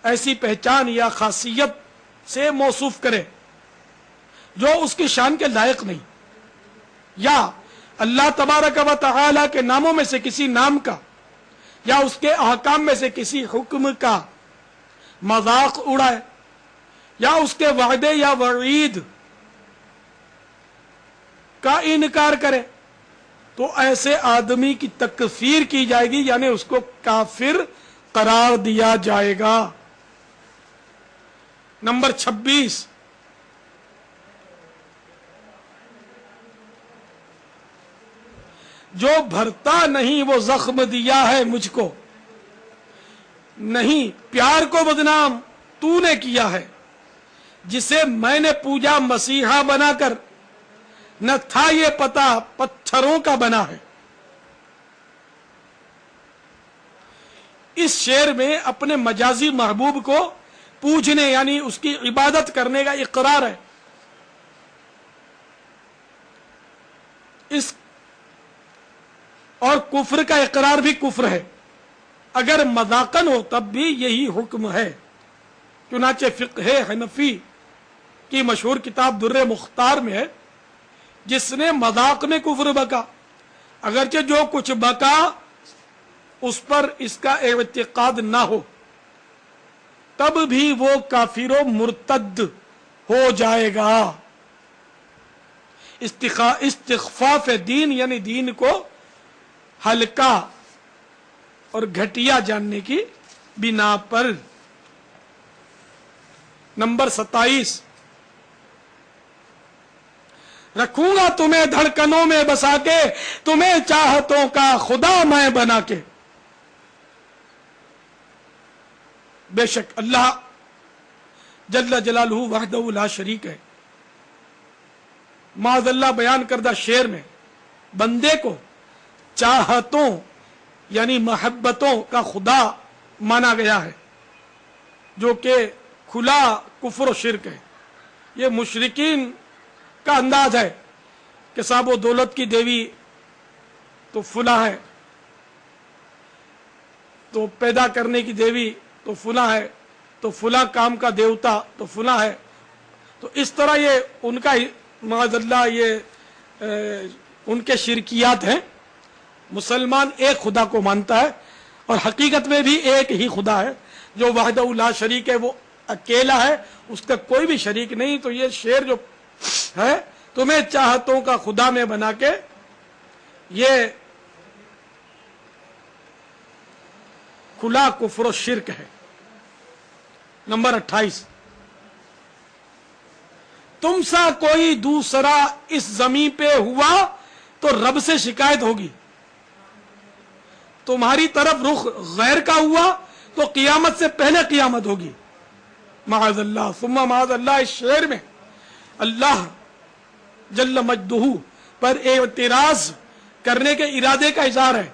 ایسی پہچان یا خاصیت سے موصوف کرے جو اس کی شان کے لائق نہیں، یا اللہ تبارک و تعالی کے ناموں میں سے کسی نام کا یا اس کے احکام میں سے کسی حکم کا مذاق اڑائے، یا اس کے وعدے یا وعید کا انکار کرے، تو ایسے آدمی کی تکفیر کی جائے گی، یعنی اس کو کافر قرار دیا جائے گا۔ نمبر 26، جو بھرتا نہیں وہ زخم دیا ہے مجھ کو، نہیں پیار کو بدنام تو نے کیا ہے، جسے میں نے پوجا مسیحا بنا کر، نہ تھا یہ پتا پتھروں کا بنا ہے۔ اس شعر میں اپنے مجازی محبوب کو پوجنے یعنی اس کی عبادت کرنے کا اقرار ہے۔ اس اور کفر کا اقرار بھی کفر ہے، اگر مذاقن ہو تب بھی یہی حکم ہے۔ چنانچہ فقہ حنفی کی مشہور کتاب در مختار میں ہے، جس نے مذاق میں کفر بکا، اگرچہ جو کچھ بکا اس پر اس کا اعتقاد نہ ہو، تب بھی وہ کافر و مرتد ہو جائے گا۔ استخفاف دین یعنی دین کو ہلکا اور گھٹیا جاننے کی بنا پر۔ نمبر 27، رکھوں گا تمہیں دھڑکنوں میں بسا کے، تمہیں چاہتوں کا خدا میں بنا کے۔ بے شک اللہ جل جلالہ وحدہ لا شریک ہے، معاذ اللہ بیان کردہ شعر میں بندے کو چاہتوں یعنی محبتوں کا خدا مانا گیا ہے، جو کہ کھلا کفر و شرک ہے۔ یہ مشرکین کا انداز ہے کہ صاحب و دولت کی دیوی تو فلاں ہے، تو پیدا کرنے کی دیوی تو فلاں ہے، تو فلاں کام کا دیوتا تو فلاں ہے۔ تو اس طرح یہ ان کا معاذ اللہ یہ ان کے شرکیات ہیں۔ مسلمان ایک خدا کو مانتا ہے، اور حقیقت میں بھی ایک ہی خدا ہے جو وحدہ لا شریک ہے، وہ اکیلا ہے، اس کا کوئی بھی شریک نہیں۔ تو یہ شعر جو ہے تمہیں چاہتوں کا خدا میں بنا کے، یہ کھلا کفر و شرک ہے۔ نمبر 28، تم سا کوئی دوسرا اس زمین پہ ہوا تو رب سے شکایت ہوگی، تمہاری طرف رخ غیر کا ہوا تو قیامت سے پہلے قیامت ہوگی۔ معاذ اللہ ثم معاذ اللہ۔ اس شعر میں اللہ جل مجدہ پر اعتراض کرنے کے ارادے کا اظہار ہے،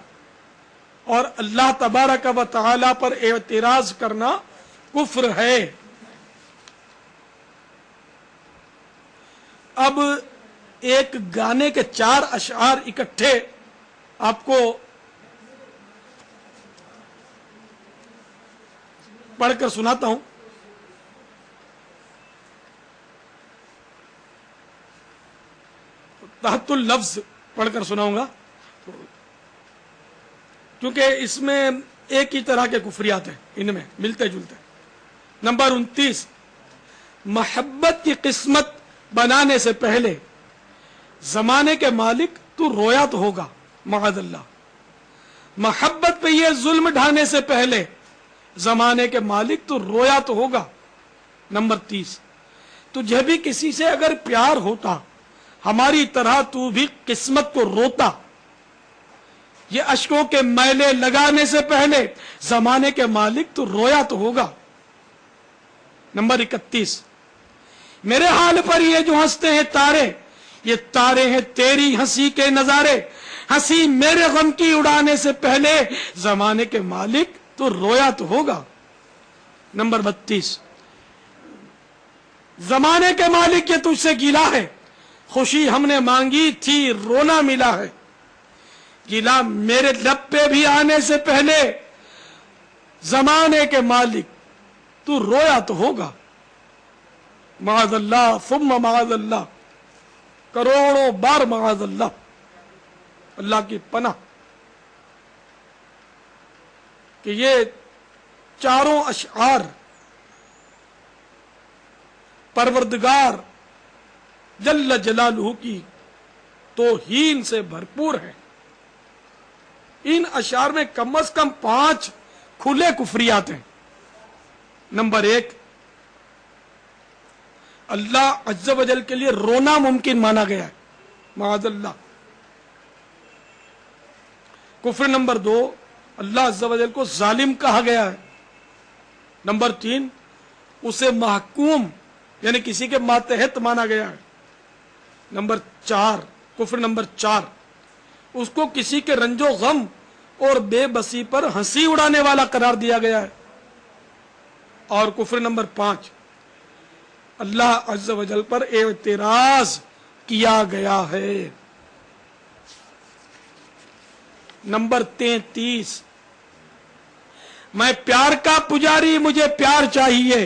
اور اللہ تبارک و تعالی پر اعتراض کرنا کفر ہے۔ اب ایک گانے کے 4 اشعار اکٹھے آپ کو پڑھ کر سناتا ہوں۔ تحت اللفظ پڑھ کر سناؤں گا، کیونکہ اس میں ایک ہی طرح کے کفریات ہیں، ان میں ملتے جلتے۔ نمبر 29، محبت کی قسمت بنانے سے پہلے زمانے کے مالک تو رویا تو ہوگا، معاذ اللہ۔ محبت پہ یہ ظلم ڈھانے سے پہلے زمانے کے مالک تو رویا تو ہوگا۔ نمبر 30، تجھے بھی کسی سے اگر پیار ہوتا ہماری طرح تو بھی قسمت کو روتا، یہ اشکوں کے میلے لگانے سے پہلے زمانے کے مالک تو رویا تو ہوگا۔ نمبر 31، میرے حال پر یہ جو ہنستے ہیں تارے، یہ تارے ہیں تیری ہنسی کے نظارے، ہنسی میرے غم کی اڑانے سے پہلے زمانے کے مالک تو رویا تو ہوگا۔ نمبر 32، زمانے کے مالک یہ تجھ سے گیلا ہے، خوشی ہم نے مانگی تھی رونا ملا ہے، گیلا میرے لب پہ بھی آنے سے پہلے زمانے کے مالک تو رویا تو ہوگا، معاذ اللہ ثم معاذ اللہ، کروڑوں بار معاذ اللہ، اللہ کی پناہ، کہ یہ چاروں اشعار پروردگار جل جلالہ کی توہین سے بھرپور ہے۔ ان اشعار میں کم از کم 5 کھلے کفریات ہیں۔ نمبر 1، اللہ عز و جل کے لیے رونا ممکن مانا گیا ہے، معاذ اللہ۔ کفر نمبر 2، اللہ عز و جل کو ظالم کہا گیا ہے۔ نمبر 3، اسے محکوم یعنی کسی کے ماتحت مانا گیا ہے۔ نمبر 4، کفر نمبر 4، اس کو کسی کے رنج و غم اور بے بسی پر ہنسی اڑانے والا قرار دیا گیا ہے۔ اور کفر نمبر 5، اللہ عز و جل پر اعتراض کیا گیا ہے۔ نمبر 33، میں پیار کا پجاری، مجھے پیار چاہیے،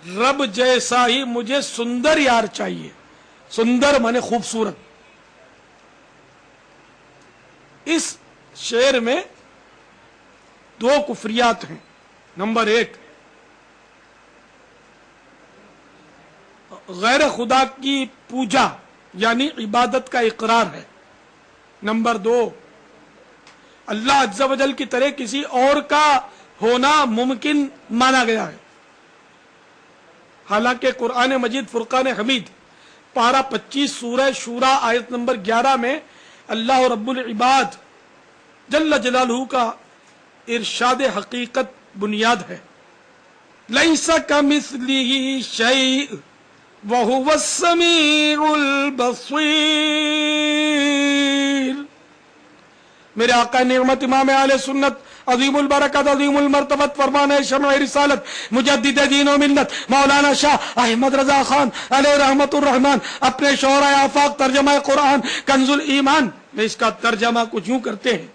رب جیسا ہی مجھے سندر یار چاہیے۔ سندر مانے خوبصورت۔ اس شعر میں 2 کفریات ہیں۔ نمبر 1، غیر خدا کی پوجا یعنی عبادت کا اقرار ہے۔ نمبر 2، اللہ عز و جل کی طرح کسی اور کا ہونا ممکن مانا گیا ہے۔ حالانکہ قرآن مجید فرقان حمید پارہ 25 سورہ شورى آیت نمبر 11 میں اللہ رب العباد جل جلالہ کا ارشاد حقیقت بنیاد ہے، لیس کمثلہ شیء وہو السمیع البصیر۔ میرے آقا نعمت امام اہل سنت عظیم البرکت عظیم المرتبت فرمان شمع رسالت مجدد دین و ملت مولانا شاہ احمد رضا خان علیہ رحمت الرحمن اپنے شعراء آفاق ترجمہ قرآن کنز الایمان میں اس کا ترجمہ کچھ یوں کرتے ہیں،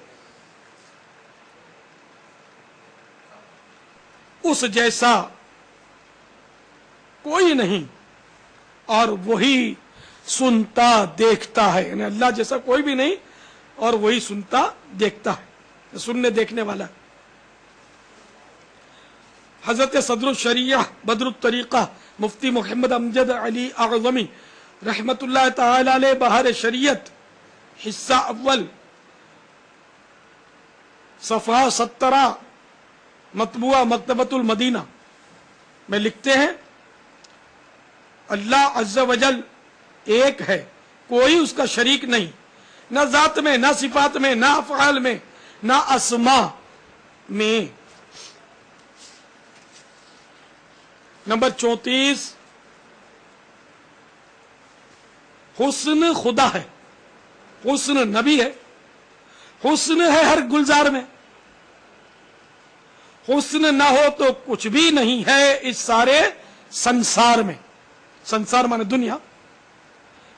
اس جیسا کوئی نہیں اور وہی سنتا دیکھتا ہے، یعنی اللہ جیسا کوئی بھی نہیں اور وہی سنتا دیکھتا ہے، سننے دیکھنے والا۔ حضرت صدر الشریعہ بدر الطریقہ مفتی محمد امجد علی اعظمی رحمت اللہ تعالی علیہ بہار شریعت حصہ اول صفحہ 17 مطبوعہ مکتبۃ المدینہ میں لکھتے ہیں، اللہ عز و جل ایک ہے، کوئی اس کا شریک نہیں، نہ ذات میں، نہ صفات میں، نہ افعال میں، نہ اسماء میں۔ نمبر 34، حسن خدا ہے، حسن نبی ہے، حسن ہے ہر گلزار میں، حسن نہ ہو تو کچھ بھی نہیں ہے اس سارے سنسار میں۔ سنسار مانے دنیا۔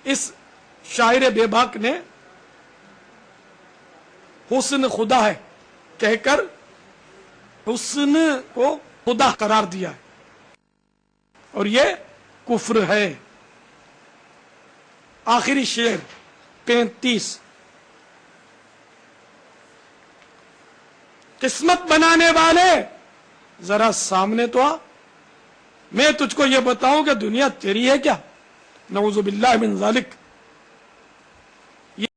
اس شاعر بے باک نے حسن خدا ہے کہہ کر حسن کو خدا قرار دیا ہے، اور یہ کفر ہے۔ آخری شعر 35، قسمت بنانے والے ذرا سامنے تو آ، میں تجھ کو یہ بتاؤں کہ دنیا تیری ہے کیا، نعوذ باللہ من ذالک۔